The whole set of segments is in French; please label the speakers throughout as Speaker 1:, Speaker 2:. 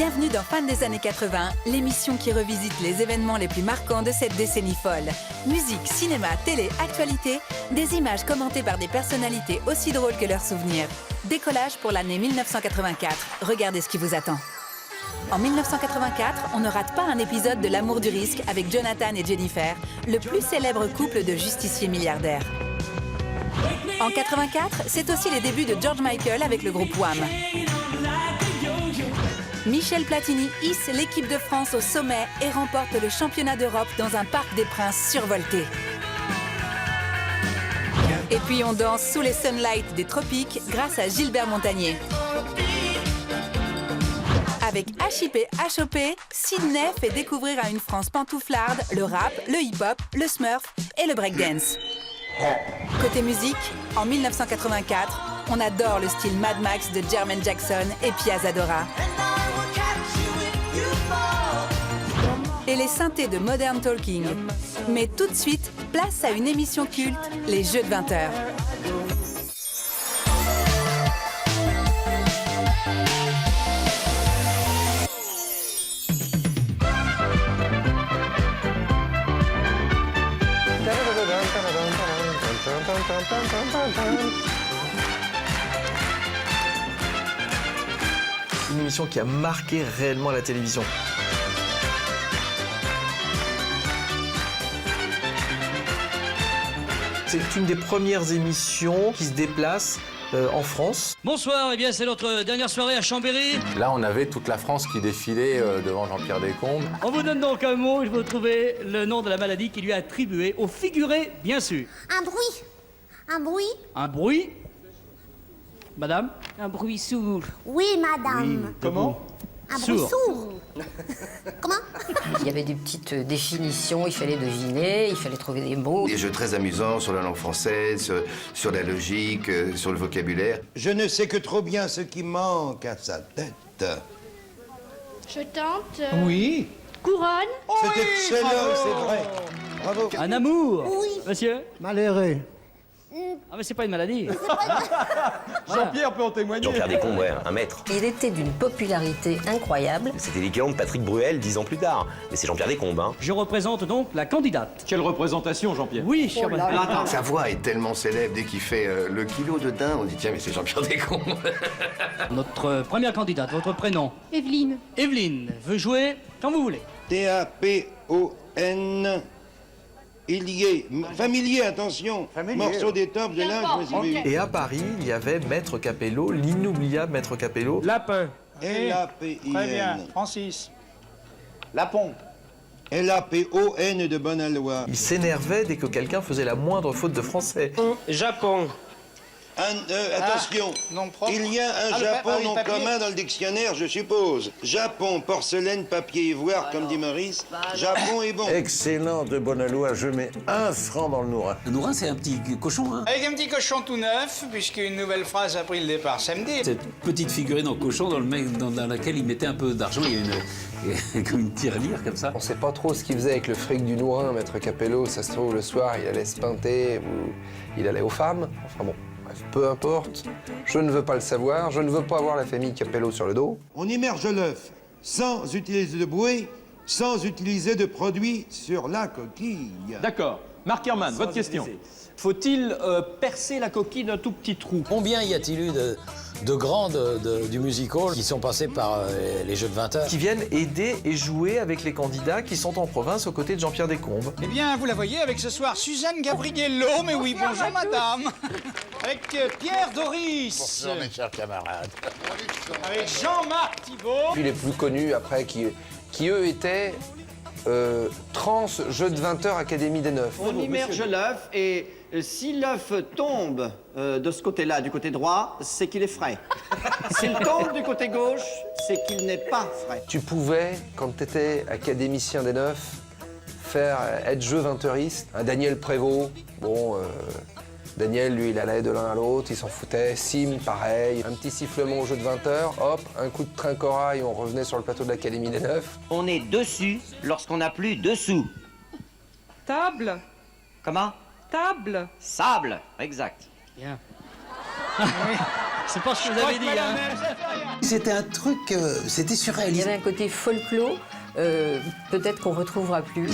Speaker 1: Bienvenue dans Fans des années 80, l'émission qui revisite les événements les plus marquants de cette décennie folle. Musique, cinéma, télé, actualité, des images commentées par des personnalités aussi drôles que leurs souvenirs. Décollage pour l'année 1984. Regardez ce qui vous attend. En 1984, on ne rate pas un épisode de L'amour du risque avec Jonathan et Jennifer, le plus célèbre couple de justiciers milliardaires. En 84, c'est aussi les débuts de George Michael avec le groupe Wham. Michel Platini hisse l'équipe de France au sommet et remporte le championnat d'Europe dans un parc des Princes survolté. Et puis on danse sous les sunlights des tropiques grâce à Gilbert Montagnier. Avec HIP HOP, Sydney fait découvrir à une France pantouflarde le rap, le hip-hop, le smurf et le breakdance. Côté musique, en 1984, on adore le style Mad Max de Jermaine Jackson et Piazza Dora. Et les synthés de Modern Talking. Mais tout de suite, place à une émission culte, les Jeux de 20h.
Speaker 2: Une émission qui a marqué réellement la télévision. C'est une des premières émissions qui se déplace en France.
Speaker 3: Bonsoir, eh bien c'est notre dernière soirée à Chambéry.
Speaker 4: Là, on avait toute la France qui défilait devant Jean-Pierre Descombes.
Speaker 3: On vous donne donc un mot, je vais vous trouver le nom de la maladie qui lui est attribuée, au figuré, bien sûr.
Speaker 5: Un bruit. Un bruit.
Speaker 3: Un bruit. Madame?
Speaker 6: Un bruit sourd.
Speaker 5: Oui, madame.
Speaker 3: Comment?
Speaker 5: Un bruit sourd. Comment?
Speaker 6: Il y avait des petites définitions, il fallait deviner, il fallait trouver des mots.
Speaker 7: Des jeux très amusants sur la langue française, sur la logique, sur le vocabulaire.
Speaker 8: Je ne sais que trop bien ce qui manque à sa tête.
Speaker 9: Je tente.
Speaker 8: Oui.
Speaker 9: Couronne.
Speaker 8: C'est excellent, c'est vrai. Bravo.
Speaker 3: Un amour.
Speaker 5: Oui.
Speaker 3: Monsieur?
Speaker 10: Malheureux.
Speaker 3: Ah mais c'est pas une maladie.
Speaker 4: Jean-Pierre peut en témoigner.
Speaker 11: Jean-Pierre Descombes, ouais, un maître.
Speaker 6: Il était d'une popularité incroyable.
Speaker 11: C'était l'équivalent de Patrick Bruel 10 ans plus tard. Mais c'est Jean-Pierre Descombes, hein.
Speaker 3: Je représente donc la candidate.
Speaker 4: Quelle représentation, Jean-Pierre.
Speaker 3: Oui, cher madame.
Speaker 7: Sa voix est tellement célèbre, dès qu'il fait le kilo de daim, on dit tiens mais c'est Jean-Pierre Descombes.
Speaker 3: Notre première candidate, votre prénom?
Speaker 9: Evelyne.
Speaker 3: Evelyne veut jouer quand vous voulez.
Speaker 8: T-A-P-O-N. Il y est. Familier, attention. Morceau d'étoffe de linge, je me suis vu.
Speaker 2: Et à Paris, il y avait Maître Capello, l'inoubliable Maître Capello.
Speaker 10: Lapin.
Speaker 8: L-A-P-I-N.
Speaker 10: Très bien. Francis. Lapon.
Speaker 8: L-A-P-O-N de Bonalois.
Speaker 2: Il s'énervait dès que quelqu'un faisait la moindre faute de français.
Speaker 10: Japon.
Speaker 8: Attention,
Speaker 10: nom propre.
Speaker 8: il y a un Japon non commun dans le dictionnaire, je suppose. Japon, porcelaine, papier, ivoire, comme dit Maurice. Japon est bon.
Speaker 4: Excellent de Bonalois, je mets 1 franc dans le nourrin.
Speaker 11: Le nourrin, c'est un petit cochon, hein.
Speaker 10: Avec un petit cochon tout neuf, puisqu'une nouvelle phrase a pris le départ samedi.
Speaker 11: Cette petite figurine en cochon dans laquelle il mettait un peu d'argent, il y a comme une tirelire comme ça.
Speaker 12: On sait pas trop ce qu'il faisait avec le fric du nourrin, Maître Capello. Ça se trouve, le soir, il allait se pinter ou il allait aux femmes. Enfin bon, bref, peu importe. Je ne veux pas le savoir. Je ne veux pas avoir la famille Capello sur le dos.
Speaker 8: On immerge l'œuf sans utiliser de bouée, sans utiliser de produit sur la coquille.
Speaker 4: D'accord. Marc Herman, votre question.
Speaker 10: Faut-il percer la coquille d'un tout petit trou?
Speaker 11: Combien y a-t-il eu de grands du musical qui sont passés par les Jeux de 20h?
Speaker 2: Qui viennent aider et jouer avec les candidats qui sont en province aux côtés de Jean-Pierre Descombes.
Speaker 10: Eh bien, vous la voyez avec ce soir Suzanne Gabriello. Mais oui, bonjour madame. Avec Pierre Doris.
Speaker 4: Bonjour mes chers camarades.
Speaker 10: Avec Jean-Marc Thibault.
Speaker 12: Puis les plus connus, après, qui eux étaient Trans Jeux de 20h Académie des Neufs.
Speaker 10: On immerge l'œuf et si l'œuf tombe de ce côté-là, du côté droit, c'est qu'il est frais. S'il tombe du côté gauche, c'est qu'il n'est pas frais.
Speaker 12: Tu pouvais, quand tu étais académicien des Neufs, être jeu 20heuriste. Un Daniel Prévost, bon, Daniel, lui, il allait de l'un à l'autre, il s'en foutait. Sim, pareil. Un petit sifflement au jeu de 20h, hop, un coup de train corail, on revenait sur le plateau de l'Académie des Neufs.
Speaker 10: On est dessus lorsqu'on n'a plus dessous.
Speaker 9: Table.
Speaker 10: Comment?
Speaker 9: Table.
Speaker 10: Sable, exact.
Speaker 3: Bien. C'est pas ce que vous avez dit, hein.
Speaker 13: C'était un truc, c'était
Speaker 6: Il y
Speaker 13: surréaliste.
Speaker 6: avait un côté folklore, peut-être qu'on retrouvera plus.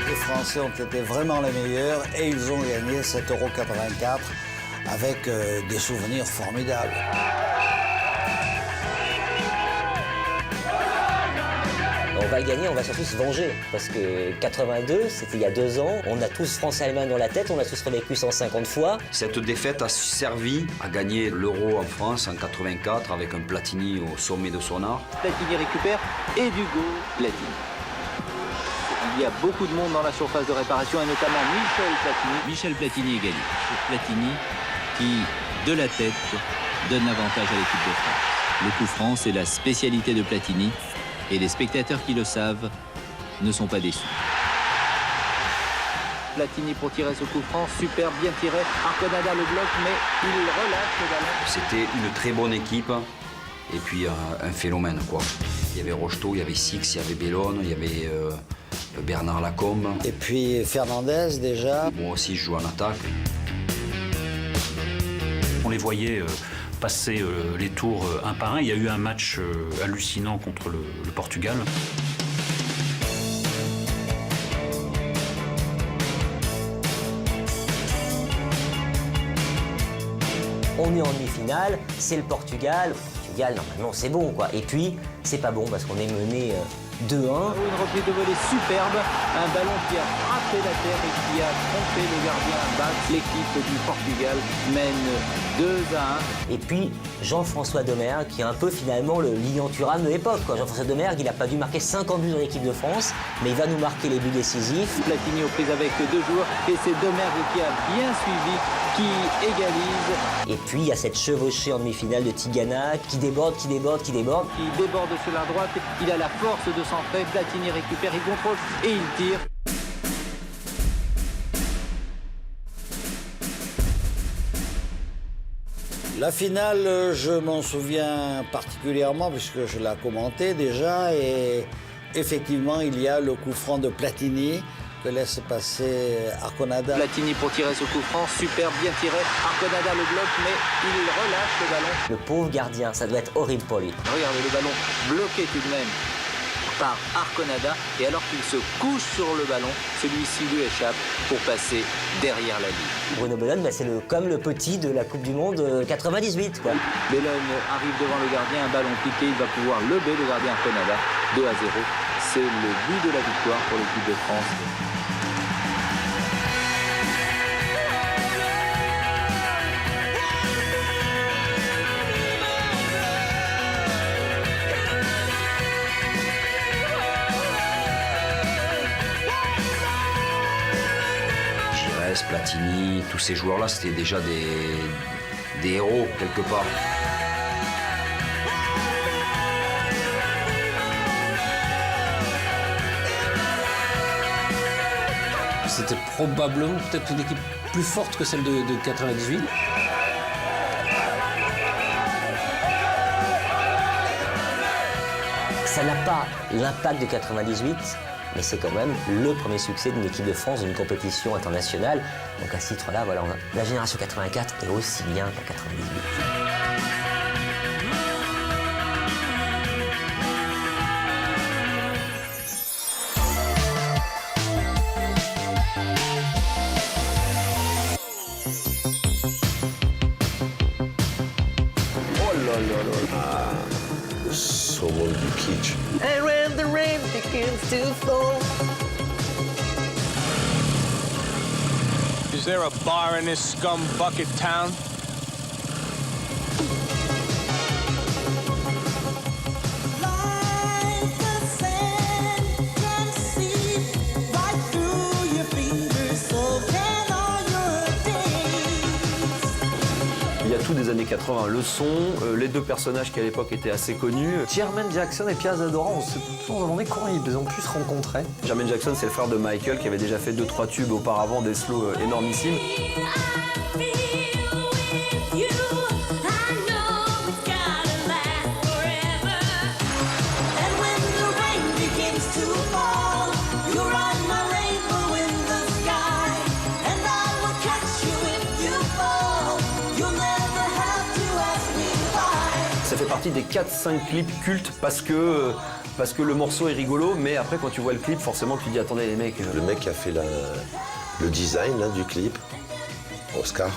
Speaker 13: Les Français ont été vraiment les meilleurs et ils ont gagné cet Euro 84 avec des souvenirs formidables.
Speaker 14: On va le gagner, on va surtout se venger. Parce que 82, c'était il y a 2 ans. On a tous France-Allemagne dans la tête, on a tous revécu 150 fois.
Speaker 15: Cette défaite a servi à gagner l'Euro en France en 84 avec un Platini au sommet de son art.
Speaker 10: Platini récupère et Hugo Platini. Il y a beaucoup de monde dans la surface de réparation et notamment Michel Platini.
Speaker 11: Michel Platini égalise. Platini qui, de la tête, donne l'avantage à l'équipe de France. Le coup franc, c'est la spécialité de Platini. Et les spectateurs qui le savent ne sont pas déçus.
Speaker 10: Platini pour tirer ce coup franc, super, bien tiré. Arconada le bloque, mais il relâche le ballon.
Speaker 15: C'était une très bonne équipe et puis un phénomène, quoi. Il y avait Rocheteau, il y avait Six, il y avait Bellone, il y avait Bernard Lacombe.
Speaker 13: Et puis Fernandez déjà.
Speaker 15: Moi aussi, je joue en attaque.
Speaker 16: On les voyait passer les tours un par un. Il y a eu un match hallucinant contre le Portugal.
Speaker 14: On est en demi-finale, c'est le Portugal. Portugal, normalement, c'est bon, quoi. Et puis, c'est pas bon parce qu'on est mené 2-1.
Speaker 10: Une reprise de volée superbe, un ballon qui a frappé la terre et qui a trompé le gardien basse. L'équipe du Portugal mène 2-1.
Speaker 14: Et puis, Jean-François Domergue, qui est un peu finalement le Lilian Thuram de l'époque, quoi. Jean-François Domergue, il n'a pas dû marquer 50 buts dans l'équipe de France, mais il va nous marquer les buts décisifs.
Speaker 10: Platini aux prises avec 2 joueurs et c'est Domergue qui a bien suivi, qui égalise.
Speaker 14: Et puis, il y a cette chevauchée en demi-finale de Tigana qui déborde, qui déborde, qui déborde.
Speaker 10: Il déborde sur la droite, il a la force de centrer, Platini récupère, il contrôle et il tire.
Speaker 13: La finale, je m'en souviens particulièrement puisque je l'ai commenté déjà et effectivement il y a le coup franc de Platini que laisse passer Arconada.
Speaker 10: Platini pour tirer ce coup franc, super, bien tiré. Arconada le bloque mais il relâche le ballon.
Speaker 14: Le pauvre gardien, ça doit être horrible pour lui.
Speaker 10: Regardez le ballon bloqué tout de même par Arconada et alors qu'il se couche sur le ballon, celui-ci lui échappe pour passer derrière la ligne.
Speaker 14: Bruno Bellone, bah, c'est comme le petit de la Coupe du Monde 98, quoi.
Speaker 10: Bellone arrive devant le gardien, un ballon piqué, il va pouvoir lever le gardien Arconada, 2-0. C'est le but de la victoire pour l'équipe de France.
Speaker 15: Platini, tous ces joueurs-là, c'était déjà des héros, quelque part.
Speaker 11: C'était probablement peut-être une équipe plus forte que celle de 98.
Speaker 14: Ça n'a pas l'impact de 98, mais c'est quand même le premier succès d'une équipe de France d'une compétition internationale. Donc à ce titre-là, voilà, la génération 84 est aussi bien qu'en 98.
Speaker 4: Oh là là là. Le saumon du kitsch.
Speaker 14: And when the rain begins to fall.
Speaker 17: Is there a bar in this scum bucket town?
Speaker 18: Il y a tous des années 80, le son, les deux personnages qui à l'époque étaient assez connus.
Speaker 12: Jermaine Jackson et Pierre Zadora, on se demandait quand ils ont pu se rencontrer.
Speaker 18: Jermaine Jackson, c'est le frère de Michael qui avait déjà fait 2-3 tubes auparavant, des slows énormissimes. Ça fait partie des 4-5 clips cultes parce que le morceau est rigolo, mais après quand tu vois le clip, forcément tu te dis attendez les mecs.
Speaker 19: Le mec qui a fait le design là, du clip, Oscar.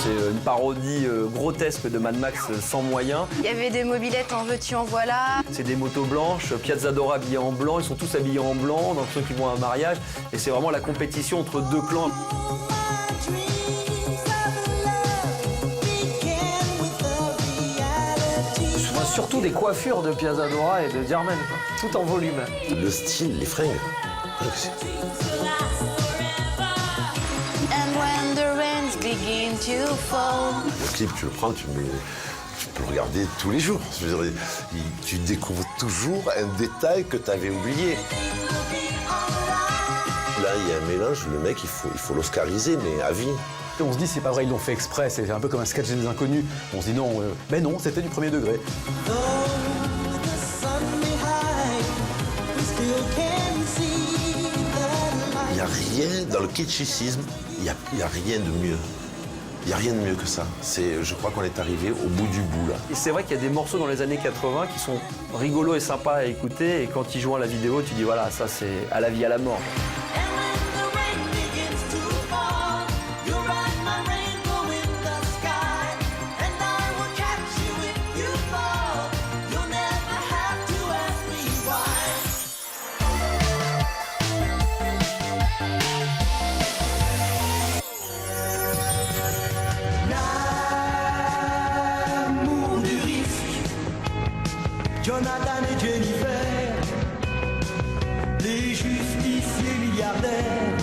Speaker 18: C'est une parodie grotesque de Mad Max sans moyens.
Speaker 20: Il y avait des mobylettes en veux-tu en voilà.
Speaker 18: C'est des motos blanches, Piazzadora habillés en blanc, ils sont tous habillés en blanc, dans ceux qui vont à un mariage, et c'est vraiment la compétition entre deux clans.
Speaker 12: Je vois surtout des coiffures de Piazzadora et de Jermaine, tout en volume.
Speaker 19: Le style, les fringues. Le clip, tu le prends, tu peux le regarder tous les jours. Je veux dire, tu découvres toujours un détail que tu avais oublié. Là, il y a un mélange, le mec, il faut l'oscariser, mais à vie.
Speaker 21: On se dit, c'est pas vrai, ils l'ont fait exprès, c'est un peu comme un sketch des inconnus. On se dit non, mais non, c'était du premier degré.
Speaker 19: Il n'y a rien dans le kitschicisme, il n'y a rien de mieux. Il n'y a rien de mieux que ça. Je crois qu'on est arrivé au bout du bout, là.
Speaker 18: C'est vrai qu'il y a des morceaux dans les années 80 qui sont rigolos et sympas à écouter, et quand ils jouent à la vidéo, tu dis voilà, ça c'est à la vie, à la mort.
Speaker 22: Jonathan et Jennifer, les justiciers milliardaires,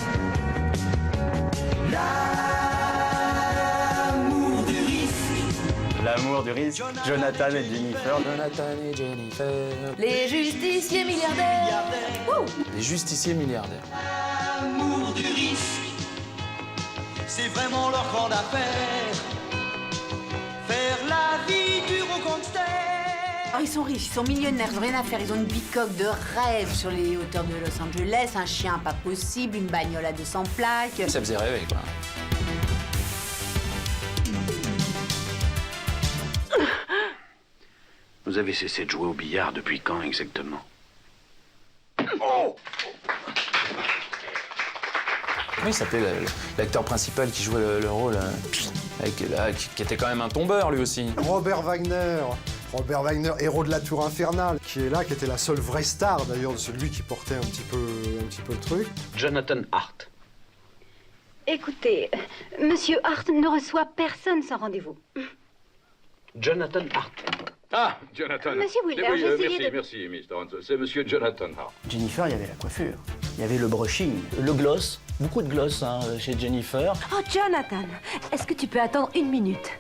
Speaker 22: l'amour du risque.
Speaker 21: L'amour du risque, Jonathan et Jennifer. Jonathan et Jennifer.
Speaker 20: Les justiciers milliardaires.
Speaker 21: Les justiciers milliardaires.
Speaker 22: L'amour du risque, c'est vraiment leur grande affaire. Faire la vie dure aux gangsters.
Speaker 23: Alors, ils sont riches, ils sont millionnaires, ils n'ont rien à faire. Ils ont une bicoque de rêve sur les hauteurs de Los Angeles, un chien pas possible, une bagnole à 200 plaques.
Speaker 21: Ça faisait rêver, quoi.
Speaker 24: Vous avez cessé de jouer au billard depuis quand exactement?
Speaker 21: Comment il s'appelait l'acteur principal qui jouait le rôle qui était quand même un tombeur lui aussi.
Speaker 25: Robert Wagner, héros de la Tour Infernale, qui est là, qui était la seule vraie star d'ailleurs de celui qui portait un petit peu le truc.
Speaker 24: Jonathan Hart.
Speaker 26: Écoutez, Monsieur Hart ne reçoit personne sans rendez-vous.
Speaker 24: Jonathan Hart.
Speaker 27: Ah, Jonathan.
Speaker 26: Monsieur Wheeler,
Speaker 27: Oui,
Speaker 26: j'ai essayé
Speaker 27: merci, Mr. Hanson. C'est Monsieur Jonathan Hart.
Speaker 3: Jennifer, il y avait la coiffure, il y avait le brushing, le gloss, beaucoup de gloss chez Jennifer.
Speaker 26: Oh, Jonathan, est-ce que tu peux attendre une minute?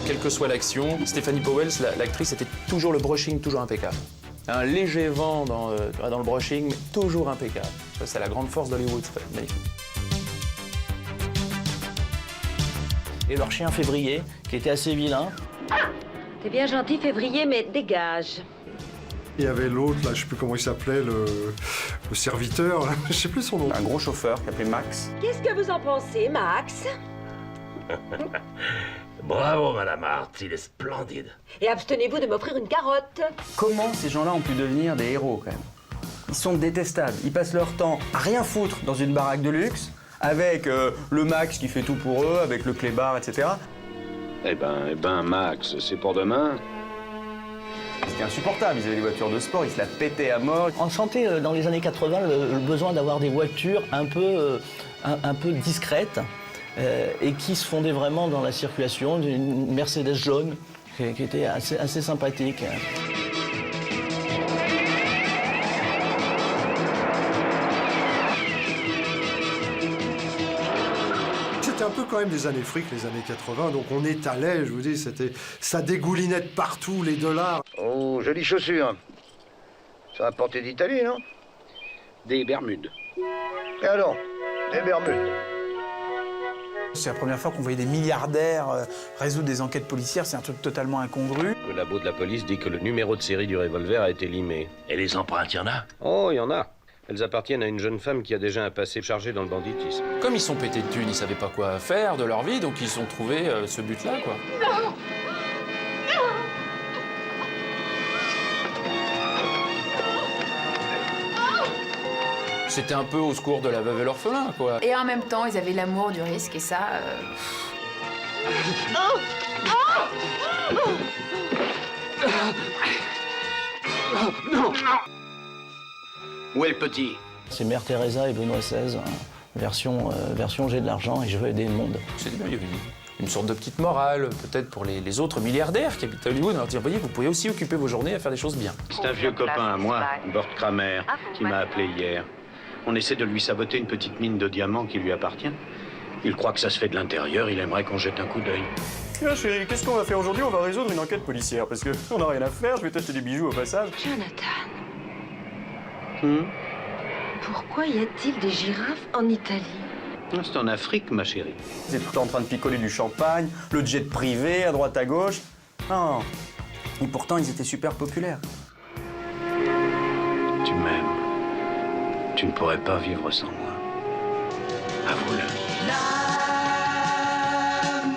Speaker 21: Quelle que soit l'action, Stephanie Powell, l'actrice, était toujours le brushing, toujours impeccable. Un léger vent dans le brushing, mais toujours impeccable. Ça, c'est la grande force d'Hollywood, c'est magnifique. Et leur chien Février, qui était assez vilain.
Speaker 26: T'es bien gentil, Février, mais dégage.
Speaker 25: Il y avait l'autre, là, je sais plus comment il s'appelait, le serviteur, là, je sais plus son nom.
Speaker 21: Un gros chauffeur qui s'appelait Max.
Speaker 26: Qu'est-ce que vous en pensez, Max?
Speaker 24: Bravo, Madame Hart, il est splendide.
Speaker 26: Et abstenez-vous de m'offrir une carotte.
Speaker 3: Comment ces gens-là ont pu devenir des héros, quand même? Ils sont détestables. Ils passent leur temps à rien foutre dans une baraque de luxe, avec le Max qui fait tout pour eux, avec le clébard, etc.
Speaker 24: Eh ben, Max, c'est pour demain.
Speaker 3: C'était insupportable, ils avaient des voitures de sport, ils se la pétaient à mort.
Speaker 1: On sentait dans les années 80 le besoin d'avoir des voitures un peu discrètes et qui se fondaient vraiment dans la circulation, une Mercedes jaune qui était assez sympathique.
Speaker 25: C'était un peu quand même des années fric, les années 80, donc on étalait, je vous dis, ça dégoulinait de partout, les dollars.
Speaker 2: Oh, jolies chaussures. Ça a porté d'Italie, non?
Speaker 24: Des Bermudes.
Speaker 2: Et alors? Des Bermudes.
Speaker 5: C'est la première fois qu'on voyait des milliardaires résoudre des enquêtes policières, c'est un truc totalement incongru.
Speaker 24: Le labo de la police dit que le numéro de série du revolver a été limé. Et les empreintes, il y en a? Oh, il y en a. Elles appartiennent à une jeune femme qui a déjà un passé chargé dans le banditisme.
Speaker 21: Comme ils sont pétés de thunes, ils savaient pas quoi faire de leur vie, donc ils ont trouvé ce but-là, quoi.
Speaker 22: Non.
Speaker 21: C'était un peu au secours de la veuve et l'orphelin, quoi.
Speaker 6: Et en même temps, ils avaient l'amour du risque et ça...
Speaker 24: Non. Où est le petit?
Speaker 1: C'est Mère Teresa et Benoît XVI, version j'ai de l'argent et je veux aider le monde.
Speaker 21: C'était bien, il y avait une sorte de petite morale, peut-être pour les autres milliardaires qui habitent à Hollywood, leur dire, voyez, vous pouvez aussi occuper vos journées à faire des choses bien.
Speaker 24: C'est un vieux copain à moi, Burt Kramer, qui m'a appelé hier. On essaie de lui saboter une petite mine de diamants qui lui appartient. Il croit que ça se fait de l'intérieur, il aimerait qu'on jette un coup d'œil.
Speaker 3: Tiens chérie, qu'est-ce qu'on va faire aujourd'hui? On va résoudre une enquête policière, parce qu'on n'a rien à faire, je vais t'acheter des bijoux au passage.
Speaker 26: Jonathan,
Speaker 7: Pourquoi y a-t-il des girafes en Italie?
Speaker 24: C'est en Afrique, ma chérie.
Speaker 3: Ils étaient tout le temps en train de picoler du champagne, le jet privé, à droite à gauche. Non. Et pourtant, ils étaient super populaires.
Speaker 24: Tu m'aimes. Tu ne pourrais pas vivre sans moi. Avoue-le.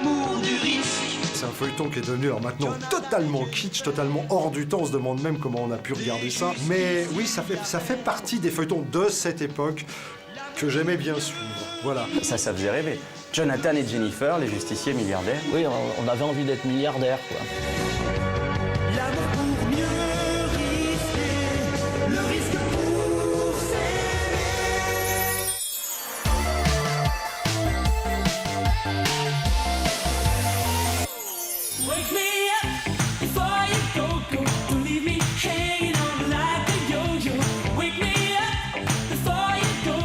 Speaker 22: L'amour du risque.
Speaker 25: C'est un feuilleton qui est devenu alors maintenant totalement kitsch, totalement hors du temps. On se demande même comment on a pu regarder ça. Mais oui, ça fait partie des feuilletons de cette époque que j'aimais bien suivre. Voilà.
Speaker 3: Ça faisait rêver. Jonathan et Jennifer, les justiciers milliardaires.
Speaker 1: Oui, on avait envie d'être milliardaire, quoi.
Speaker 22: L'amour pour mieux risquer, le risque pour s'aimer. Wake me up before you go. Don't leave me hanging on like a yo-yo. Wake me up before you go.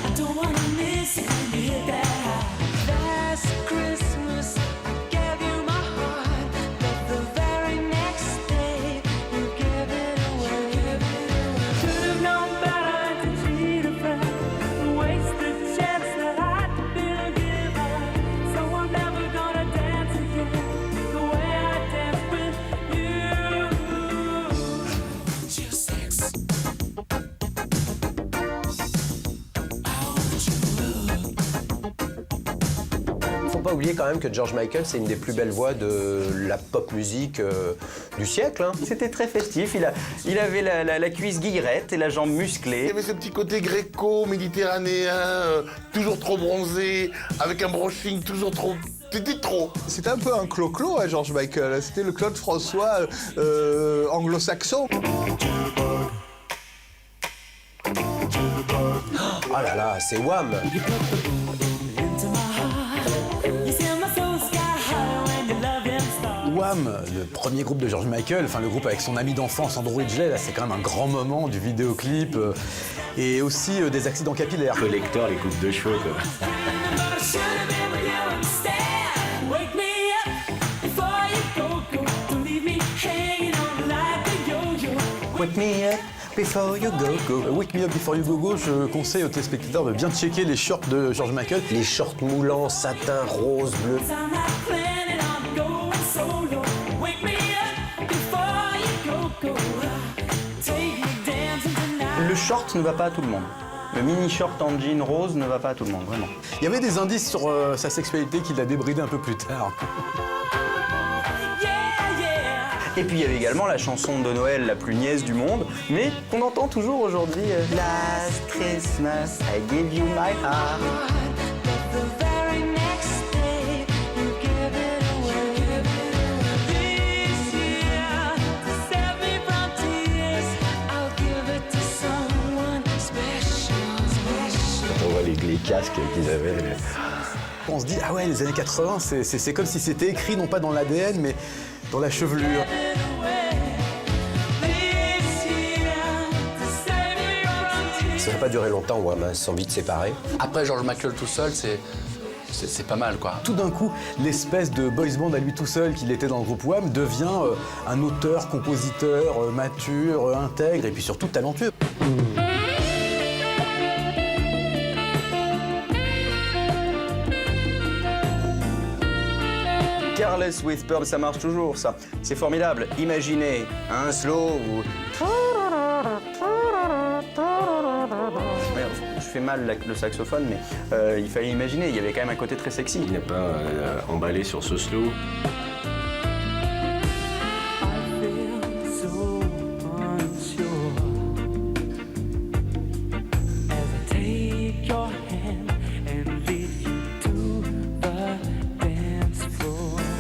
Speaker 22: I don't wanna miss it when you hit that high. Last Christmas I gave you my heart, but the very next day you gave it away. Should've known better to cheat a friend, waste the chance that I'd been a giver. So I'm never gonna dance again the way I danced with you. Just sex.
Speaker 18: Faut pas oublier quand même que George Michael, c'est une des plus belles voix de la pop musique du siècle. Hein.
Speaker 3: C'était très festif, il avait la cuisse guillerette et la jambe musclée.
Speaker 8: Il y avait ce petit côté gréco-méditerranéen, toujours trop bronzé, avec un brushing toujours trop... C'était trop.
Speaker 9: C'était un peu un clo-clo, hein, George Michael. C'était le Claude François anglo-saxon.
Speaker 18: Oh là là, c'est Wham!
Speaker 28: Wham, le premier groupe de George Michael, enfin le groupe avec son ami d'enfance Andrew Ridgeley, là c'est quand même un grand moment du vidéoclip et aussi des accidents capillaires.
Speaker 24: Collecteur, les coupes de cheveux, quoi.
Speaker 3: Wake me up before you go go.
Speaker 28: Wake me up before you go go, je conseille aux téléspectateurs de bien checker les shorts de George Michael.
Speaker 18: Les shorts moulants, satin, rose, bleu.
Speaker 3: Le short ne va pas à tout le monde. Le mini short en jean rose ne va pas à tout le monde, vraiment.
Speaker 28: Il y avait des indices sur sa sexualité qu'il a débridé un peu plus tard.
Speaker 3: Et puis il y avait également la chanson de Noël la plus niaise du monde, mais qu'on entend toujours aujourd'hui. Last Christmas, I gave you my heart.
Speaker 18: casque qu'ils avaient.
Speaker 28: On se dit, ah ouais, les années 80, c'est comme si c'était écrit, non pas dans l'ADN, mais dans la chevelure.
Speaker 18: Ça n'a pas duré longtemps, Wham, ils se sont vite séparés.
Speaker 21: Après George Michael tout seul, c'est pas mal, quoi.
Speaker 28: Tout d'un coup, l'espèce de boys band à lui tout seul qu'il était dans le groupe Wham devient un auteur, compositeur, mature, intègre et puis surtout talentueux.
Speaker 3: Careless Whisper, ça marche toujours, ça. C'est formidable. Imaginez un slow ou... Merde, je fais mal le saxophone, mais il fallait imaginer, il y avait quand même un côté très sexy.
Speaker 18: Il n'est pas emballé sur ce slow.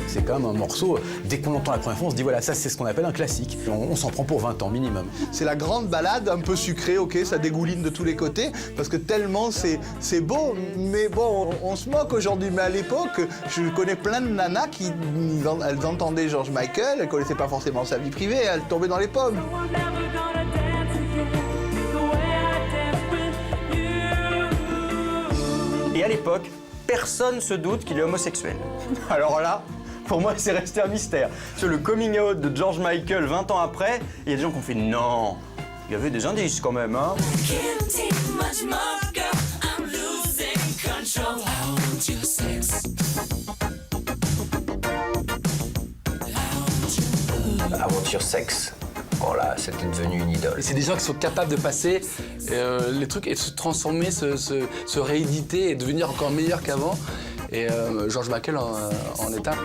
Speaker 28: C'est quand même un morceau, dès qu'on l'entend la première fois, on se dit voilà, ça c'est ce qu'on appelle un classique. On s'en prend pour 20 ans minimum.
Speaker 9: C'est la grande balade, un peu sucrée, ok, ça dégouline de tous les côtés, parce que tellement c'est beau, mais bon, on se moque aujourd'hui, mais à l'époque, je connais plein de nanas qui, elles entendaient George Michael, elles connaissaient pas forcément sa vie privée, elles tombaient dans les pommes.
Speaker 3: Et à l'époque, personne se doute qu'il est homosexuel. Alors là, pour moi, c'est resté un mystère. Sur le coming out de George Michael 20 ans après, il y a des gens qui ont fait non. Il y avait des indices quand même, hein.
Speaker 18: I Want Your Sex. Oh là, c'était devenu une idole.
Speaker 21: C'est des gens qui sont capables de passer les trucs et de se transformer, se rééditer et devenir encore meilleurs qu'avant. Et George Michael en est un.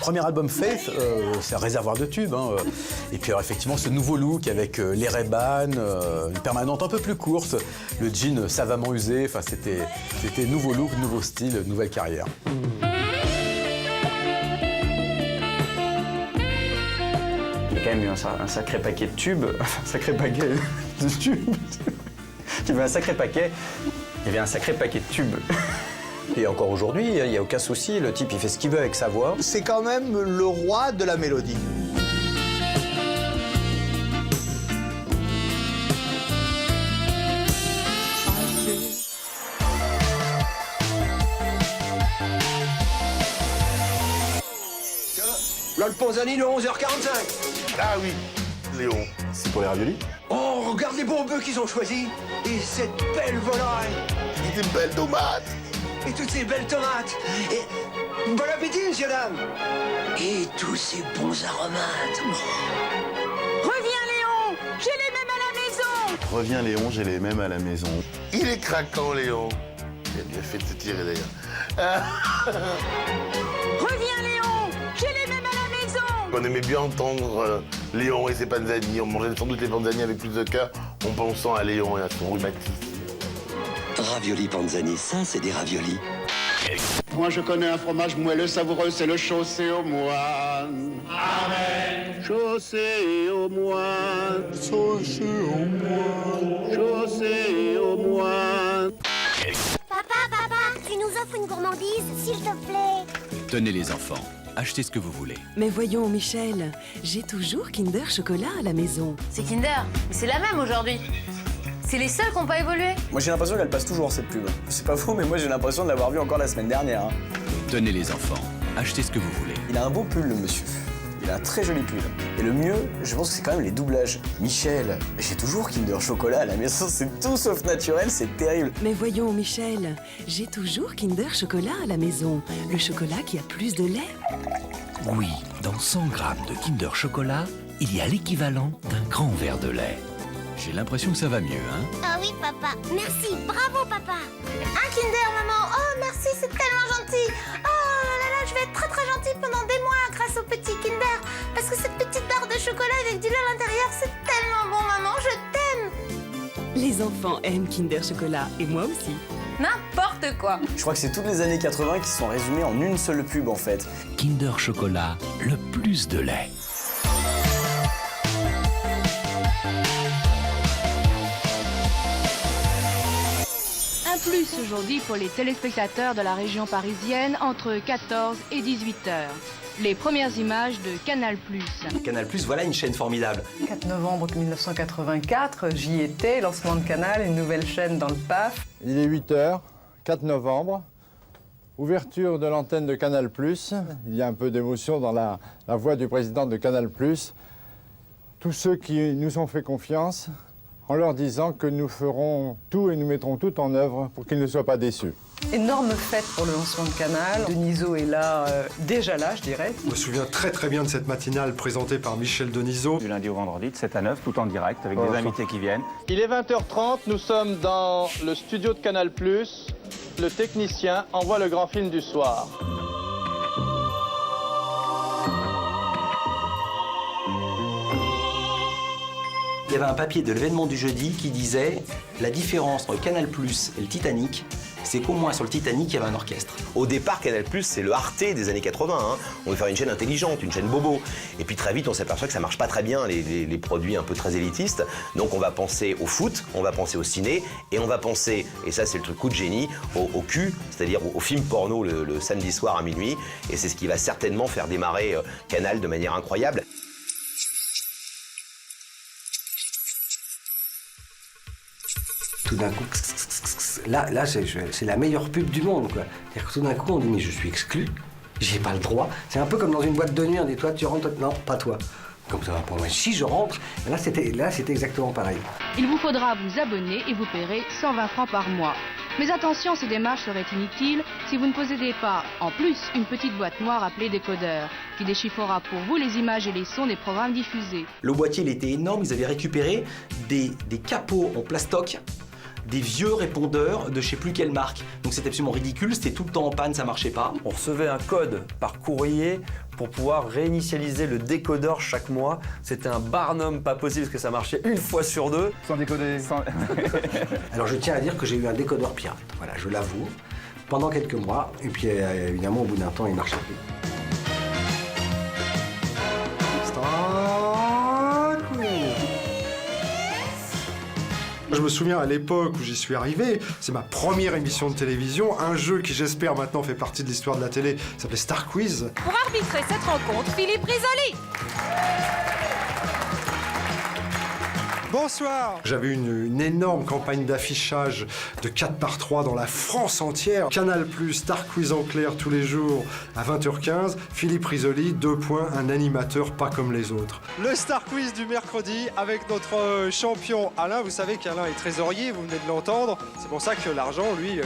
Speaker 28: Premier album Faith, c'est un réservoir de tubes. Hein. Et puis alors, effectivement, ce nouveau look avec les Ray-Ban, une permanente un peu plus courte, le jean savamment usé, enfin, c'était nouveau look, nouveau style, nouvelle carrière.
Speaker 3: Il y a quand même eu un sacré paquet de tubes. Un sacré paquet de tubes. Il y avait un sacré paquet. Il y avait un sacré paquet de tubes.
Speaker 18: Et encore aujourd'hui, il n'y a aucun souci, le type il fait ce qu'il veut avec sa voix.
Speaker 9: C'est quand même le roi de la mélodie.
Speaker 12: Là, le Panzani de 11h45.
Speaker 8: Ah oui, Léon.
Speaker 28: C'est pour les raviolis?
Speaker 12: Oh, regarde les bons bœufs qu'ils ont choisis. Et cette belle volaille.
Speaker 8: Et des belles tomates.
Speaker 12: Et toutes ces belles tomates. Et bon appétit, monsieur, dame. Et tous ces bons aromates.
Speaker 23: Reviens, Léon. J'ai les mêmes à la maison.
Speaker 8: Reviens Léon, j'ai les mêmes à la maison. Il est craquant Léon. Il a bien fait de te tirer d'ailleurs.
Speaker 23: Reviens, Léon. J'ai les mêmes à la maison.
Speaker 8: On aimait bien entendre Léon et ses panzani. On mangeait sans doute les panzani avec plus de cœur en pensant à Léon et à son rhumatisme.
Speaker 12: Ravioli Panzani, ça c'est des raviolis.
Speaker 2: Moi je connais un fromage moelleux savoureux, c'est le chaussé aux moines. Amen. Chaussé aux moines. Chaussé aux moines. Chaussé aux moines.
Speaker 4: Papa, tu nous offres une gourmandise, s'il te plaît.
Speaker 10: Tenez les enfants, achetez ce que vous voulez.
Speaker 11: Mais voyons, Michel, j'ai toujours Kinder Chocolat à la maison.
Speaker 6: C'est Kinder, mais c'est la même aujourd'hui. C'est les seuls qui n'ont pas évolué.
Speaker 3: Moi j'ai l'impression qu'elle passe toujours cette pub. C'est pas faux, mais moi j'ai l'impression de l'avoir vue encore la semaine dernière. Hein.
Speaker 10: Tenez les enfants, achetez ce que vous voulez.
Speaker 3: Il a un beau pull, le monsieur. Il a un très joli pull. Et le mieux, je pense que c'est quand même les doublages. Michel, j'ai toujours Kinder Chocolat à la maison, c'est tout sauf naturel, c'est terrible.
Speaker 11: Mais voyons, Michel, j'ai toujours Kinder Chocolat à la maison. Le chocolat qui a plus de lait.
Speaker 10: Oui, dans 100 grammes de Kinder Chocolat, il y a l'équivalent d'un grand verre de lait. J'ai l'impression que ça va mieux, hein?
Speaker 4: Ah oui, papa. Merci. Bravo, papa. Un Kinder, maman. Oh, merci, c'est tellement gentil. Oh là là, je vais être très très gentille pendant des mois grâce au petit Kinder. Parce que cette petite barre de chocolat avec du lait à l'intérieur, c'est tellement bon, maman. Je t'aime.
Speaker 11: Les enfants aiment Kinder Chocolat, et moi aussi.
Speaker 6: N'importe quoi.
Speaker 3: Je crois que c'est toutes les années 80 qui sont résumées en une seule pub en fait.
Speaker 10: Kinder Chocolat, le plus de lait.
Speaker 13: Un plus aujourd'hui pour les téléspectateurs de la région parisienne entre 14 et 18 heures. Les premières images de Canal+.
Speaker 14: Canal+, voilà une chaîne formidable.
Speaker 15: 4 novembre 1984, j'y étais, lancement de Canal, une nouvelle chaîne dans le PAF.
Speaker 16: Il est 8h, 4 novembre, ouverture de l'antenne de Canal+. Il y a un peu d'émotion dans la voix du président de Canal+. Tous ceux qui nous ont fait confiance, en leur disant que nous ferons tout et nous mettrons tout en œuvre pour qu'ils ne soient pas déçus.
Speaker 15: Énorme fête pour le lancement de Canal. Denisot est là, déjà là, je dirais.
Speaker 25: Je me souviens très bien de cette matinale présentée par Michel Denisot.
Speaker 17: Du lundi au vendredi, de 7 à 9, tout en direct, avec des invités qui viennent.
Speaker 19: Il est 20h30, nous sommes dans le studio de Canal+. Le technicien envoie le grand film du soir.
Speaker 14: Il y avait un papier de l'événement du jeudi qui disait la différence entre Canal+ et le Titanic, c'est qu'au moins sur le Titanic, il y avait un orchestre.
Speaker 18: Au départ, Canal+, c'est le Arte des années 80. Hein. On veut faire une chaîne intelligente, une chaîne bobo. Et puis très vite, on s'aperçoit que ça marche pas très bien, les produits un peu très élitistes. Donc on va penser au foot, on va penser au ciné, et on va penser, et ça c'est le truc coup de génie, au cul, c'est-à-dire au film porno le samedi soir à minuit. Et c'est ce qui va certainement faire démarrer Canal de manière incroyable.
Speaker 20: Tout d'un coup, là c'est la meilleure pub du monde, quoi. C'est-à-dire que tout d'un coup, on dit, mais je suis exclu, j'ai pas le droit. C'est un peu comme dans une boîte de nuit, on dit, toi, tu rentres, non, pas toi. Comme ça, pour moi, si je rentre, là, c'était exactement pareil.
Speaker 13: Il vous faudra vous abonner et vous paierez 120 francs par mois. Mais attention, ces démarches seraient inutiles si vous ne possédez pas, en plus, une petite boîte noire appelée décodeur, qui déchiffrera pour vous les images et les sons des programmes diffusés.
Speaker 14: Le boîtier, il était énorme, ils avaient récupéré des capots en plastoc, des vieux répondeurs de je sais plus quelle marque. Donc c'était absolument ridicule, c'était tout le temps en panne, ça marchait pas.
Speaker 18: On recevait un code par courrier pour pouvoir réinitialiser le décodeur chaque mois. C'était un barnum pas possible parce que ça marchait une fois sur deux.
Speaker 20: Sans décoder. Alors je tiens à dire que j'ai eu un décodeur pirate, voilà, je l'avoue, pendant quelques mois, et puis évidemment au bout d'un temps il marchait plus.
Speaker 25: Je me souviens à l'époque où j'y suis arrivé, c'est ma première émission de télévision, un jeu qui j'espère maintenant fait partie de l'histoire de la télé, s'appelait Star Quiz.
Speaker 6: Pour arbitrer cette rencontre, Philippe Risoli.
Speaker 25: Bonsoir. J'avais une énorme campagne d'affichage de 4x3 dans la France entière. Canal+, Star Quiz en clair tous les jours à 20h15. Philippe Risoli, 2 points, un animateur pas comme les autres.
Speaker 27: Le Star Quiz du mercredi avec notre champion Alain. Vous savez qu'Alain est trésorier, vous venez de l'entendre. C'est pour ça que l'argent, lui...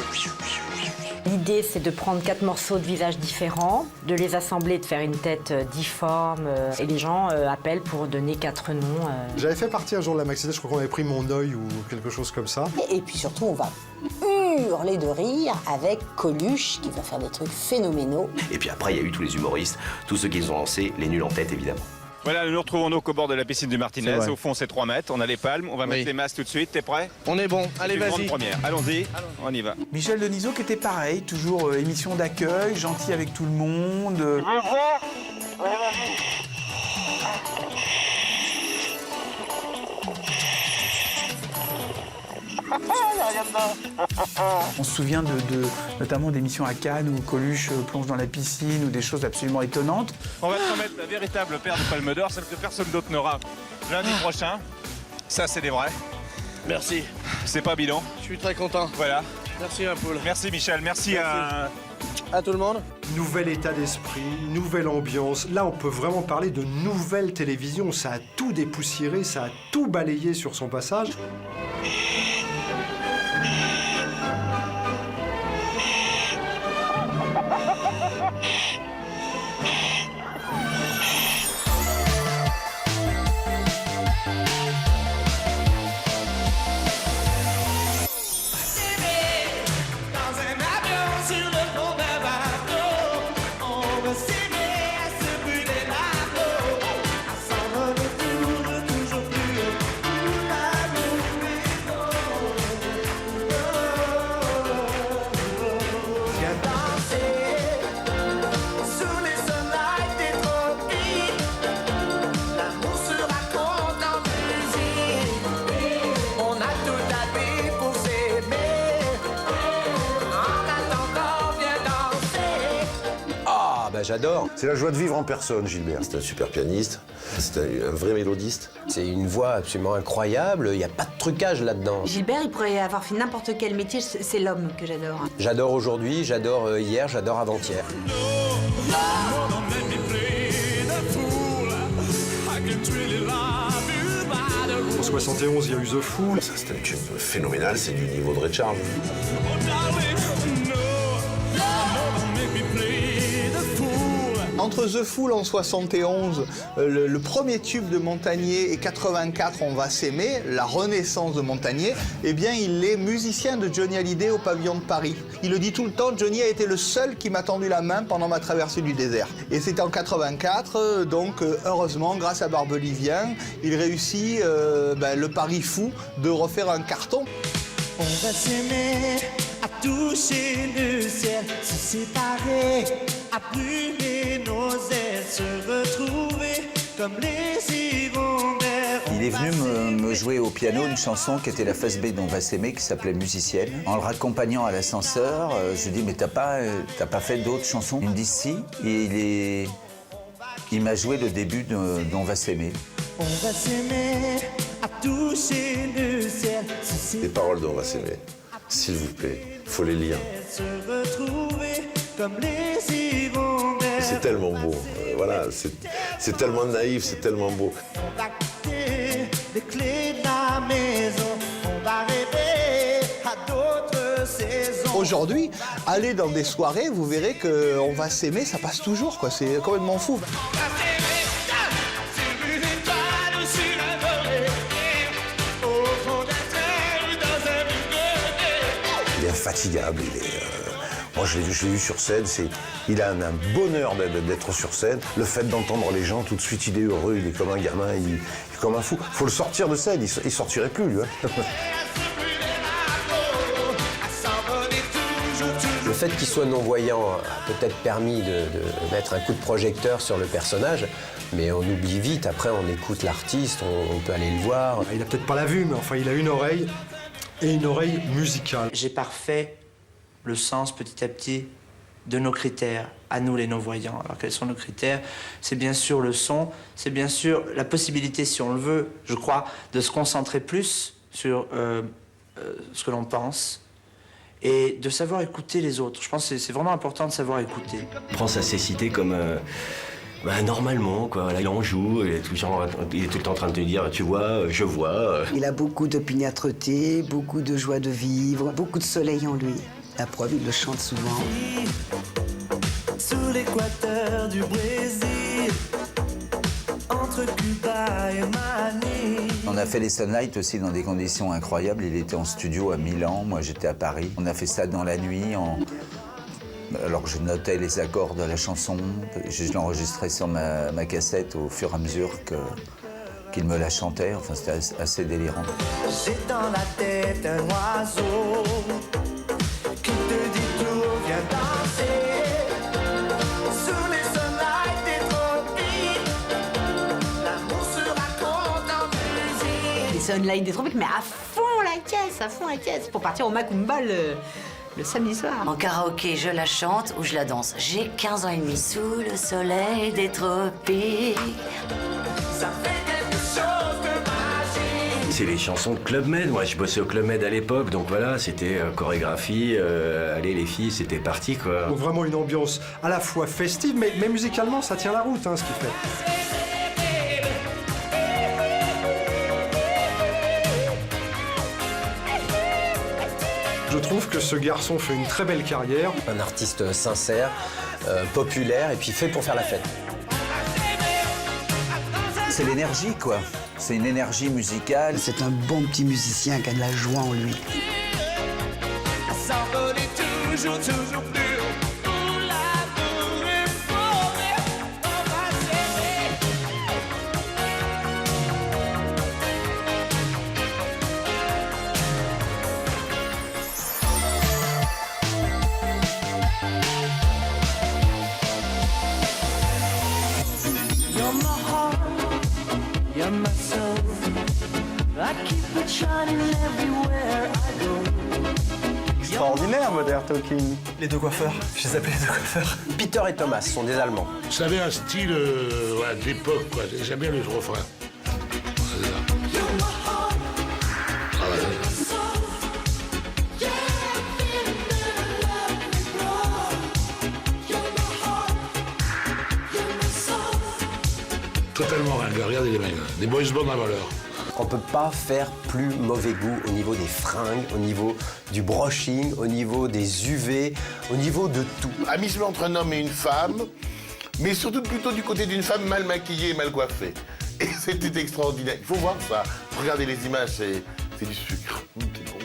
Speaker 29: L'idée, c'est de prendre 4 morceaux de visages différents, de les assembler, de faire une tête difforme. Et les gens appellent pour donner 4 noms.
Speaker 25: J'avais fait partie un jour de la Maxi, je crois qu'on avait pris mon œil ou quelque chose comme ça.
Speaker 30: Et puis surtout, on va hurler de rire avec Coluche qui va faire des trucs phénoménaux.
Speaker 18: Et puis après, il y a eu tous les humoristes, tous ceux qui ont lancé, les nuls en tête évidemment.
Speaker 31: Voilà, nous nous retrouvons donc au bord de la piscine du Martinez.
Speaker 20: C'est vrai.
Speaker 31: Au fond, c'est 3 mètres. On a les palmes. On va mettre les masques tout de suite. T'es prêt?
Speaker 20: On est bon, allez,
Speaker 31: Une grande
Speaker 20: vas-y.
Speaker 31: première. Allons-y. On y va.
Speaker 5: Michel Denisot qui était pareil, toujours émission d'accueil, gentil avec tout le monde. On se souvient notamment d'émissions à Cannes où Coluche plonge dans la piscine ou des choses absolument étonnantes.
Speaker 31: On va te remettre la véritable paire de palmes d'or, celle que personne d'autre n'aura. Lundi prochain. Ça, c'est des vrais.
Speaker 8: Merci.
Speaker 31: C'est pas bidon.
Speaker 8: Je suis très content.
Speaker 31: Voilà.
Speaker 8: Merci, un poule.
Speaker 31: Merci, Michel. Merci.
Speaker 8: À tout le monde.
Speaker 25: Nouvel état d'esprit, nouvelle ambiance. Là, on peut vraiment parler de nouvelle télévision. Ça a tout dépoussiéré, ça a tout balayé sur son passage.
Speaker 18: j'adore.
Speaker 1: C'est la joie de vivre en personne, Gilbert.
Speaker 18: C'est un super pianiste, c'est un vrai mélodiste. C'est une voix absolument incroyable, il n'y a pas de trucage là-dedans.
Speaker 30: Gilbert, il pourrait avoir fait n'importe quel métier, c'est l'homme que j'adore.
Speaker 18: J'adore aujourd'hui, j'adore hier, j'adore avant-hier.
Speaker 25: En 71, il y a eu The Fool.
Speaker 1: Ça, c'est un tube phénoménal, c'est du niveau de Ray Charles.
Speaker 2: Entre The Fool en 71, le premier tube de Montagnier, et 84, On va s'aimer, la renaissance de Montagnier, eh bien, il est musicien de Johnny Hallyday au Pavillon de Paris. Il le dit tout le temps, Johnny a été le seul qui m'a tendu la main pendant ma traversée du désert. Et c'était en 84, donc heureusement, grâce à Barbelivien, il réussit le pari fou de refaire un carton.
Speaker 7: On va s'aimer, à toucher le ciel, se séparer, à brûler nos ailes, se retrouver comme les hirondelles.
Speaker 9: Il est venu me jouer au piano une chanson qui était la face B d'On va s'aimer, qui s'appelait Musicienne. En le raccompagnant à l'ascenseur, je lui dis mais t'as pas fait d'autres chansons? Il me dit si, et il m'a joué le début d'On va s'aimer.
Speaker 7: On va s'aimer, à toucher le ciel.
Speaker 1: Les paroles d'On va s'aimer, s'il vous plaît, faut les lire.
Speaker 7: Se retrouver comme les hirondelles.
Speaker 1: C'est tellement beau, voilà, c'est tellement naïf, c'est tellement beau.
Speaker 7: On va quitter les clés de la maison, on va rêver à d'autres saisons.
Speaker 2: Aujourd'hui, allez dans des soirées, vous verrez qu'on va s'aimer, ça passe toujours, quoi. C'est complètement fou.
Speaker 1: Il est infatigable, moi je l'ai vu sur scène, il a un bonheur d'être sur scène. Le fait d'entendre les gens, tout de suite il est heureux, il est comme un gamin, il est comme un fou. Faut le sortir de scène, il sortirait plus lui. Hein.
Speaker 18: Le fait qu'il soit non-voyant a peut-être permis de mettre un coup de projecteur sur le personnage, mais on oublie vite, après on écoute l'artiste, on peut aller le voir.
Speaker 25: Il n'a peut-être pas la vue, mais enfin il a une oreille, et une oreille musicale.
Speaker 12: J'ai parfait le sens petit à petit de nos critères, à nous les non-voyants. Alors quels sont nos critères? C'est bien sûr le son, c'est bien sûr la possibilité, si on le veut, je crois, de se concentrer plus sur ce que l'on pense et de savoir écouter les autres. Je pense que c'est vraiment important de savoir écouter.
Speaker 21: Il prend sa cécité comme... normalement, quoi. Là, il en joue, il est tout le temps en train de te dire, tu vois, je vois.
Speaker 22: Il a beaucoup d'opiniâtreté, beaucoup de joie de vivre, beaucoup de soleil en lui. La preuve, il le chante souvent.
Speaker 7: Sous l'équateur du Brésil, entre Cuba et Manille.
Speaker 9: On a fait les Sunlight aussi dans des conditions incroyables. Il était en studio à Milan, moi j'étais à Paris. On a fait ça dans la nuit, alors que je notais les accords de la chanson. Je l'enregistrais sur ma cassette au fur et à mesure qu'il me la chantait. Enfin, c'était assez délirant.
Speaker 7: J'ai dans la tête un oiseau qui te dit tout, viens danser. Sous les sunlight des tropiques, l'amour se raconte en musique.
Speaker 30: Les Sunlight des tropiques, mais à fond la caisse, pour partir au Macumba le samedi soir.
Speaker 6: En karaoké, je la chante ou je la danse. J'ai 15 ans et demi. Sous le soleil des tropiques.
Speaker 7: Ça fait quelque chose de magique.
Speaker 21: C'est les chansons de Club Med. Moi, je bossais au Club Med à l'époque, donc voilà, c'était chorégraphie. Allez, les filles, c'était parti, quoi.
Speaker 25: Donc vraiment une ambiance à la fois festive, mais musicalement, ça tient la route, hein, ce qu'il fait. Je trouve que ce garçon fait une très belle carrière.
Speaker 18: Un artiste sincère, populaire et puis fait pour faire la fête.
Speaker 9: C'est l'énergie, quoi. C'est une énergie musicale.
Speaker 22: C'est un bon petit musicien qui a de la joie en lui.
Speaker 7: À s'envoler toujours plus.
Speaker 3: extraordinaire, Modern Talking.
Speaker 4: Les deux coiffeurs, je les appelle les deux coiffeurs.
Speaker 3: Peter et Thomas sont des Allemands.
Speaker 8: Ça avait un style voilà, d'époque, quoi. J'aime bien le refrain. C'est ça. Ah ouais. Totalement ringard, regardez les mecs, des boys bands à valeur.
Speaker 3: On peut pas faire plus mauvais goût au niveau des fringues, au niveau du brushing, au niveau des UV, au niveau de tout.
Speaker 8: À mi-chemin entre un homme et une femme, mais surtout plutôt du côté d'une femme mal maquillée et mal coiffée. Et c'était extraordinaire. Il faut voir ça. Regardez les images, c'est du sucre. C'est bon.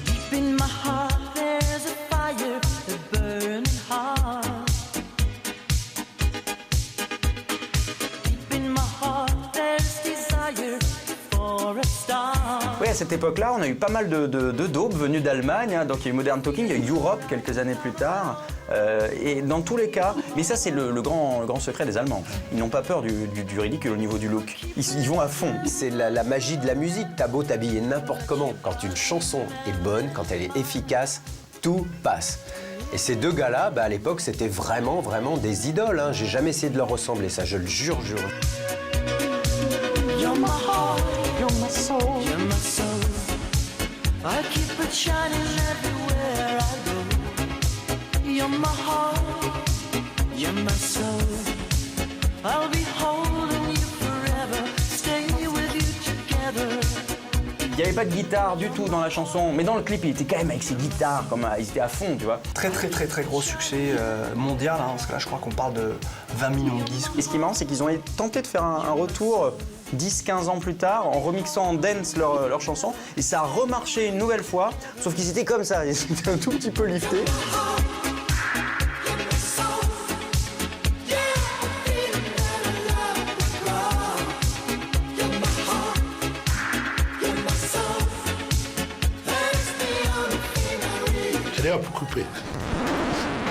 Speaker 7: Deep in my heart, there's a fire, a burning heart. Deep in my heart, there's desire for a star.
Speaker 14: Oui, à cette époque-là, on a eu pas mal de daubes venus d'Allemagne. Hein, donc il y a eu Modern Talking, il y a eu Europe quelques années plus tard. Et dans tous les cas, mais ça c'est le grand secret des Allemands. Ils n'ont pas peur du ridicule au niveau du look. Ils vont à fond.
Speaker 3: C'est la magie de la musique. T'as beau t'habiller n'importe comment. Quand une chanson est bonne, quand elle est efficace, tout passe. Et ces deux gars-là, à l'époque, c'était vraiment des idoles. Hein. J'ai jamais essayé de leur ressembler, ça, je le jure.
Speaker 7: You're my heart, you're my soul, you're my soul. I keep it shining everywhere I go. You're my heart, you're my soul. I'll be holding you forever, stay with you together.
Speaker 14: Il n'y avait pas de guitare du tout dans la chanson, mais dans le clip, il était quand même avec ses guitares, ils étaient à fond, tu vois.
Speaker 4: Très gros succès mondial, hein, parce que là je crois qu'on parle de 20 millions de disques.
Speaker 14: Et ce qui est marrant, c'est qu'ils ont tenté de faire un retour 10-15 ans plus tard, en remixant en dance leur chanson, et ça a remarché une nouvelle fois, sauf qu'ils étaient comme ça, ils étaient un tout petit peu liftés.
Speaker 8: Allez hop, coupé.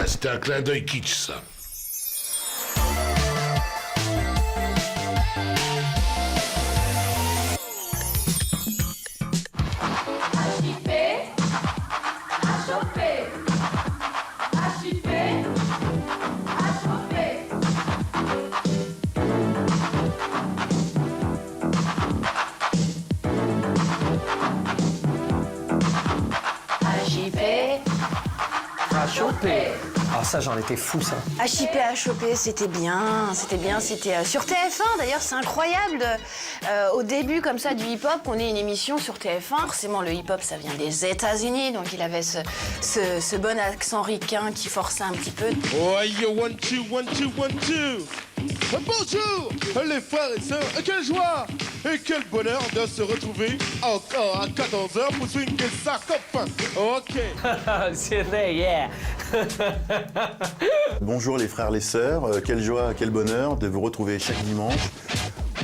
Speaker 8: C'était un clin d'œil kitsch, ça.
Speaker 20: Ah ça j'en étais fou ça.
Speaker 30: HIP à choper, c'était bien, c'était sur TF1 d'ailleurs, c'est incroyable au début comme ça du hip-hop qu'on ait une émission sur TF1. Forcément le hip-hop ça vient des États-Unis, donc il avait ce bon accent ricain qui forçait un petit peu.
Speaker 10: Oh yo, 1, 2, 1, 2, 1, 2. Bonjour les frères et sœurs, et quelle joie et quel bonheur de se retrouver encore à 14h pour swinguer sa copain. Ok.
Speaker 11: C'est vrai, yeah.
Speaker 15: Bonjour les frères, les sœurs, quelle joie, quel bonheur de vous retrouver chaque dimanche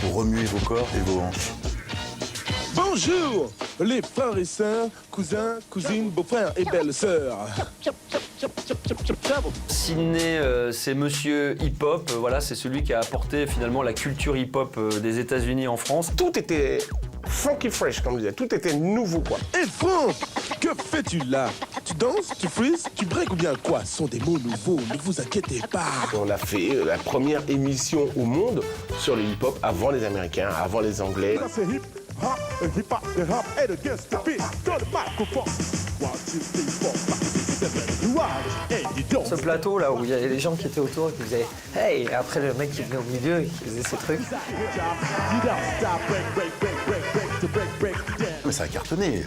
Speaker 15: pour remuer vos corps et vos hanches.
Speaker 10: Bonjour les frères et sœurs, cousins, cousines, beaux-frères et belles-sœurs.
Speaker 16: Sidney, c'est monsieur hip-hop, voilà, c'est celui qui a apporté finalement la culture hip-hop des États-Unis en France.
Speaker 10: Tout était funky fresh, comme on disait, tout était nouveau, quoi. Et Franck, que fais-tu là? Tu danses, tu freezes, tu breaks ou bien quoi? Ce sont des mots nouveaux, ne vous inquiétez pas.
Speaker 17: On a fait la première émission au monde sur le hip-hop avant les Américains, avant les Anglais.
Speaker 10: C'est hip-hop, hip-hop, hip-hop, et le guest de beat dans le microphone.
Speaker 20: Ce plateau là où il y avait les gens qui étaient autour et qui faisaient hey, et après le mec qui venait au milieu et qui faisait ses trucs.
Speaker 15: Mais ça a cartonné.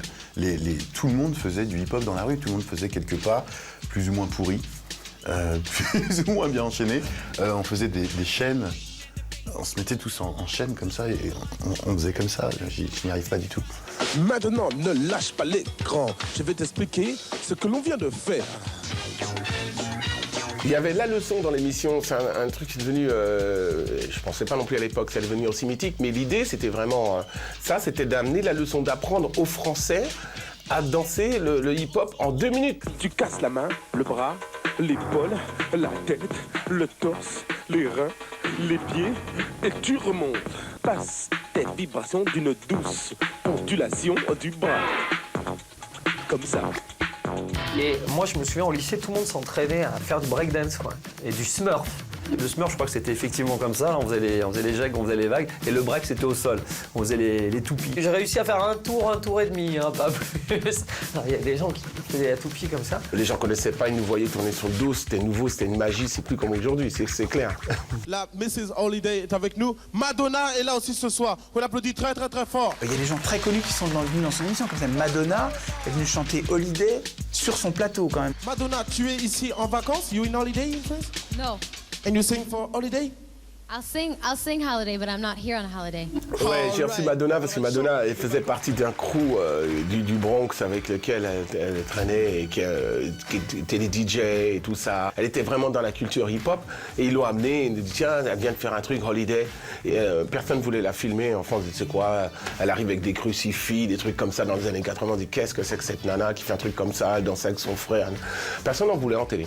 Speaker 15: Tout le monde faisait du hip-hop dans la rue, tout le monde faisait quelques pas, plus ou moins pourris, plus ou moins bien enchaînés. On faisait des chaînes, on se mettait tous en chaîne comme ça et on faisait comme ça, je n'y arrive pas du tout.
Speaker 10: Maintenant, ne lâche pas l'écran. Je vais t'expliquer ce que l'on vient de faire.
Speaker 17: Il y avait la leçon dans l'émission, c'est un truc qui est devenu, je pensais pas non plus à l'époque, c'est devenu aussi mythique, mais l'idée c'était vraiment ça, c'était d'amener la leçon, d'apprendre aux Français à danser le hip-hop en 2 minutes.
Speaker 10: Tu casses la main, le bras, l'épaule, la tête, le torse, les reins, les pieds, et tu remontes. Passe tes vibrations d'une douce ondulation du bras.
Speaker 2: comme ça.
Speaker 16: Et moi, je me souviens, au lycée, tout le monde s'entraînait à faire du breakdance, quoi. Et du smurf. Le smurf, je crois que c'était effectivement comme ça. On faisait les jacks, on faisait les vagues. Et le break, c'était au sol. On faisait les toupies. J'ai réussi à faire un tour et demi, hein, pas plus. Il y a des gens qui faisaient la toupie comme ça.
Speaker 17: Les gens connaissaient pas, ils nous voyaient tourner sur le dos, c'était nouveau, c'était une magie, c'est plus comme aujourd'hui, c'est clair.
Speaker 10: La Mrs. Holiday est avec nous. Madonna est là aussi ce soir. On applaudit très très très fort.
Speaker 5: Il y a des gens très connus qui sont venus dans son émission, comme ça. Madonna est venue chanter Holiday sur son plateau quand même.
Speaker 10: Madonna, tu es ici en vacances? You in holiday?
Speaker 13: No.
Speaker 10: And you sing for holiday?
Speaker 13: I'll sing Holiday, but I'm not here on a holiday.
Speaker 17: Ouais, j'ai reçu Madonna parce que Madonna elle faisait partie d'un crew du Bronx avec lequel elle traînait et qui était des DJ et tout ça. Elle était vraiment dans la culture hip-hop et ils l'ont amenée. Ils ont dit tiens, elle vient de faire un truc Holiday. Et personne ne voulait la filmer. En France, tu sais quoi, elle arrive avec des crucifix, des trucs comme ça dans les années 80. On dit qu'est-ce que c'est que cette nana qui fait un truc comme ça, elle danse avec son frère. Personne n'en voulait en télé.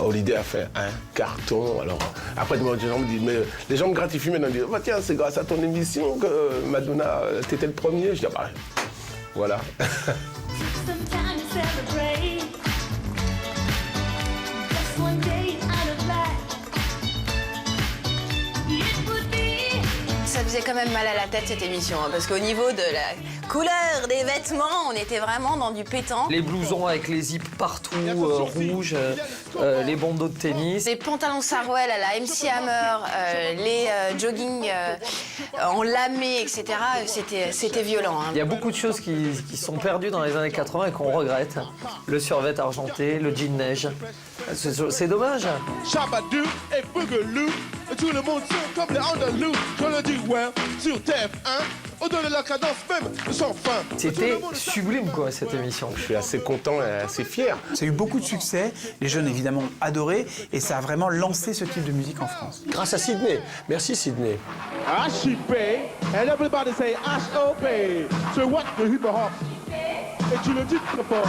Speaker 17: Holiday a fait un carton. Alors, après, les gens me disent, mais les gens me gratifient maintenant. Ils disent, bah, tiens, c'est grâce à ton émission que Madonna, t'étais le premier. Je dis, bah, voilà.
Speaker 30: Ça faisait quand même mal à la tête cette émission, hein, parce qu'au niveau de la couleur des vêtements, on était vraiment dans du pétant.
Speaker 16: Les blousons avec les zips partout, rouges, les bandeaux de tennis.
Speaker 30: Les pantalons Sarwell à la MC Hammer, les jogging en lamé, etc. C'était violent. Hein.
Speaker 16: Il y a beaucoup de choses qui sont perdues dans les années 80 et qu'on regrette. Le survêt argenté, le jean neige. C'est dommage.
Speaker 10: Chabadou et Bougalou, tout le monde sont comme les Andalous. Je le dis, ouais, sur TF1, on donne la cadence même sans fin.
Speaker 16: C'était sublime, quoi, cette émission.
Speaker 17: Je suis assez content et assez fier.
Speaker 5: Ça a eu beaucoup de succès, les jeunes évidemment ont adoré et ça a vraiment lancé ce type de musique en France.
Speaker 2: Grâce à Sydney. Merci Sydney.
Speaker 10: HIP, and everybody say HOP. So what the hip hop? Et tu le dis très fort.